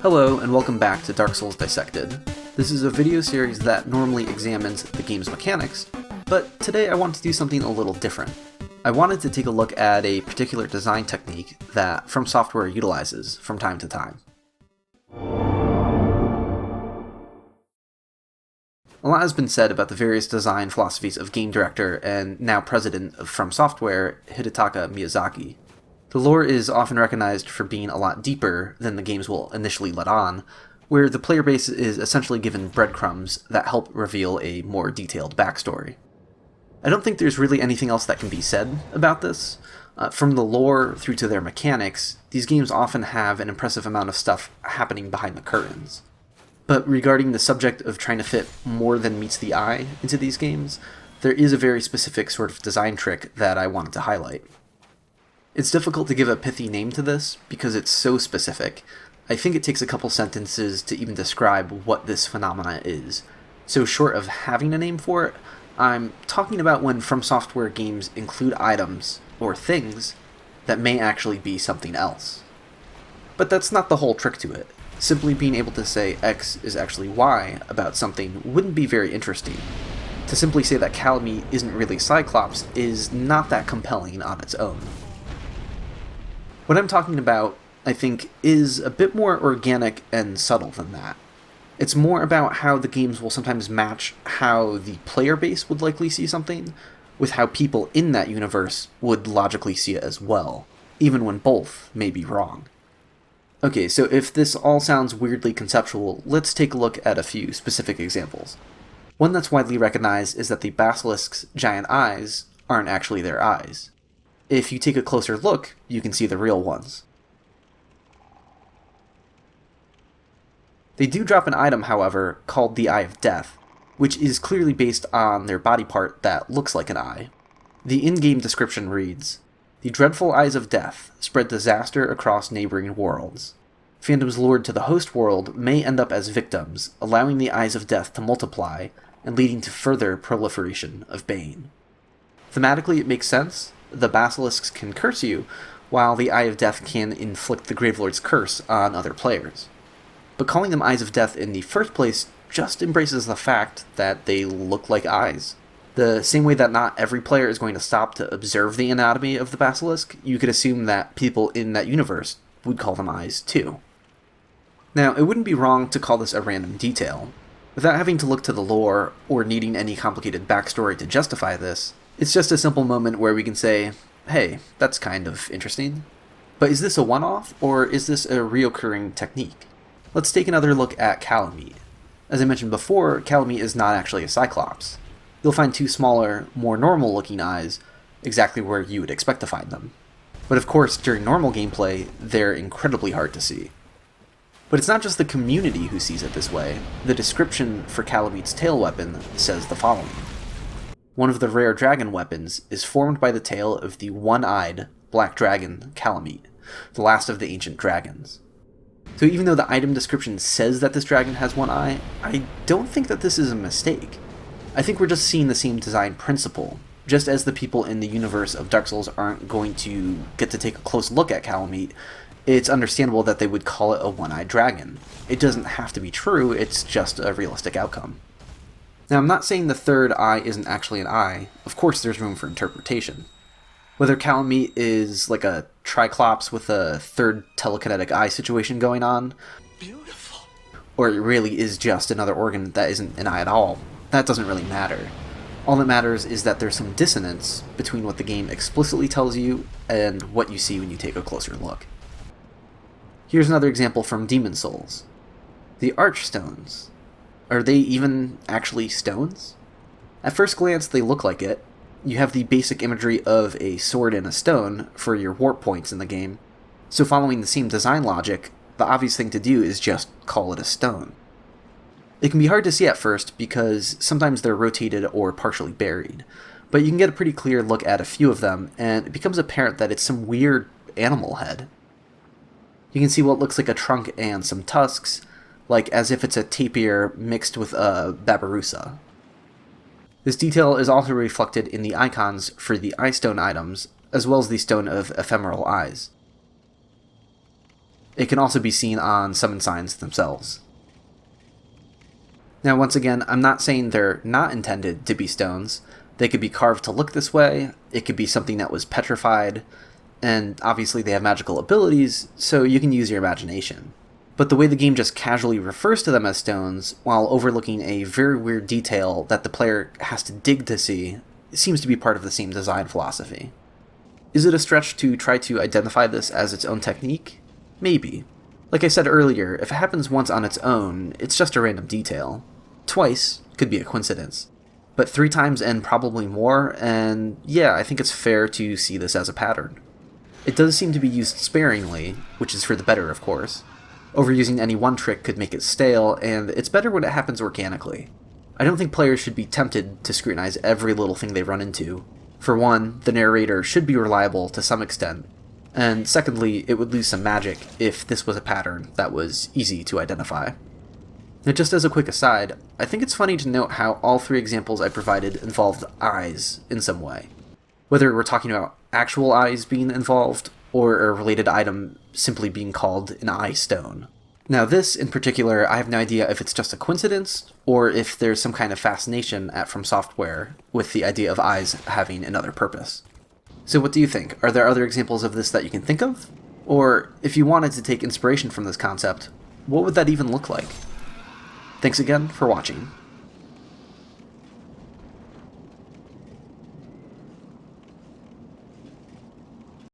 Hello, and welcome back to Dark Souls Dissected. This is a video series that normally examines the game's mechanics, but today I want to do something a little different. I wanted to take a look at a particular design technique that From Software utilizes from time to time. A lot has been said about the various design philosophies of game director and now president of From Software, Hidetaka Miyazaki. The lore is often recognized for being a lot deeper than the games will initially let on, where the player base is essentially given breadcrumbs that help reveal a more detailed backstory. I don't think there's really anything else that can be said about this. From the lore through to their mechanics, these games often have an impressive amount of stuff happening behind the curtains. But regarding the subject of trying to fit more than meets the eye into these games, there is a very specific sort of design trick that I wanted to highlight. It's difficult to give a pithy name to this because it's so specific. I think it takes a couple sentences to even describe what this phenomena is. So short of having a name for it, I'm talking about when From Software games include items, or things, that may actually be something else. But that's not the whole trick to it. Simply being able to say X is actually Y about something wouldn't be very interesting. To simply say that Kalmia isn't really Cyclops is not that compelling on its own. What I'm talking about, I think, is a bit more organic and subtle than that. It's more about how the games will sometimes match how the player base would likely see something, with how people in that universe would logically see it as well, even when both may be wrong. Okay, so if this all sounds weirdly conceptual, let's take a look at a few specific examples. One that's widely recognized is that the basilisk's giant eyes aren't actually their eyes. If you take a closer look, you can see the real ones. They do drop an item, however, called the Eye of Death, which is clearly based on their body part that looks like an eye. The in-game description reads, "The dreadful eyes of death spread disaster across neighboring worlds. Phantoms lured to the host world may end up as victims, allowing the eyes of death to multiply and leading to further proliferation of bane." Thematically, it makes sense. The basilisks can curse you, while the Eye of Death can inflict the Gravelord's curse on other players. But calling them Eyes of Death in the first place just embraces the fact that they look like eyes. The same way that not every player is going to stop to observe the anatomy of the basilisk, you could assume that people in that universe would call them eyes too. Now, it wouldn't be wrong to call this a random detail. Without having to look to the lore, or needing any complicated backstory to justify this, it's just a simple moment where we can say, hey, that's kind of interesting. But is this a one-off, or is this a reoccurring technique? Let's take another look at Kalmia. As I mentioned before, Kalmia is not actually a Cyclops. You'll find two smaller, more normal-looking eyes exactly where you would expect to find them. But of course, during normal gameplay, they're incredibly hard to see. But it's not just the community who sees it this way. The description for Kalmia's tail weapon says the following. One of the rare dragon weapons is formed by the tail of the one-eyed black dragon Kalmia, the last of the ancient dragons. So even though the item description says that this dragon has one eye, I don't think that this is a mistake. I think we're just seeing the same design principle. Just as the people in the universe of Dark Souls aren't going to get to take a close look at Kalmia, it's understandable that they would call it a one-eyed dragon. It doesn't have to be true, it's just a realistic outcome. Now, I'm not saying the third eye isn't actually an eye. Of course there's room for interpretation. Whether Kalmia is like a Triclops with a third telekinetic eye situation going on, beautiful, or it really is just another organ that isn't an eye at all, that doesn't really matter. All that matters is that there's some dissonance between what the game explicitly tells you and what you see when you take a closer look. Here's another example from Demon Souls. The Archstones. Are they even actually stones? At first glance, they look like it. You have the basic imagery of a sword and a stone for your warp points in the game, so following the same design logic, the obvious thing to do is just call it a stone. It can be hard to see at first because sometimes they're rotated or partially buried, but you can get a pretty clear look at a few of them, and it becomes apparent that it's some weird animal head. You can see what looks like a trunk and some tusks, like as if it's a tapir mixed with a babirusa. This detail is also reflected in the icons for the eye stone items, as well as the stone of ephemeral eyes. It can also be seen on summon signs themselves. Now, once again, I'm not saying they're not intended to be stones. They could be carved to look this way, it could be something that was petrified, and obviously they have magical abilities, so you can use your imagination. But the way the game just casually refers to them as stones, while overlooking a very weird detail that the player has to dig to see, seems to be part of the same design philosophy. Is it a stretch to try to identify this as its own technique? Maybe. Like I said earlier, if it happens once on its own, it's just a random detail. Twice could be a coincidence. But 3 times and probably more, and yeah, I think it's fair to see this as a pattern. It does seem to be used sparingly, which is for the better, of course. Overusing any one trick could make it stale, and it's better when it happens organically. I don't think players should be tempted to scrutinize every little thing they run into. For one, the narrator should be reliable to some extent, and secondly, it would lose some magic if this was a pattern that was easy to identify. Now, just as a quick aside, I think it's funny to note how all 3 examples I provided involved eyes in some way. Whether we're talking about actual eyes being involved, or a related item simply being called an eye stone. Now this, in particular, I have no idea if it's just a coincidence, or if there's some kind of fascination at From Software with the idea of eyes having another purpose. So what do you think? Are there other examples of this that you can think of? Or, if you wanted to take inspiration from this concept, what would that even look like? Thanks again for watching.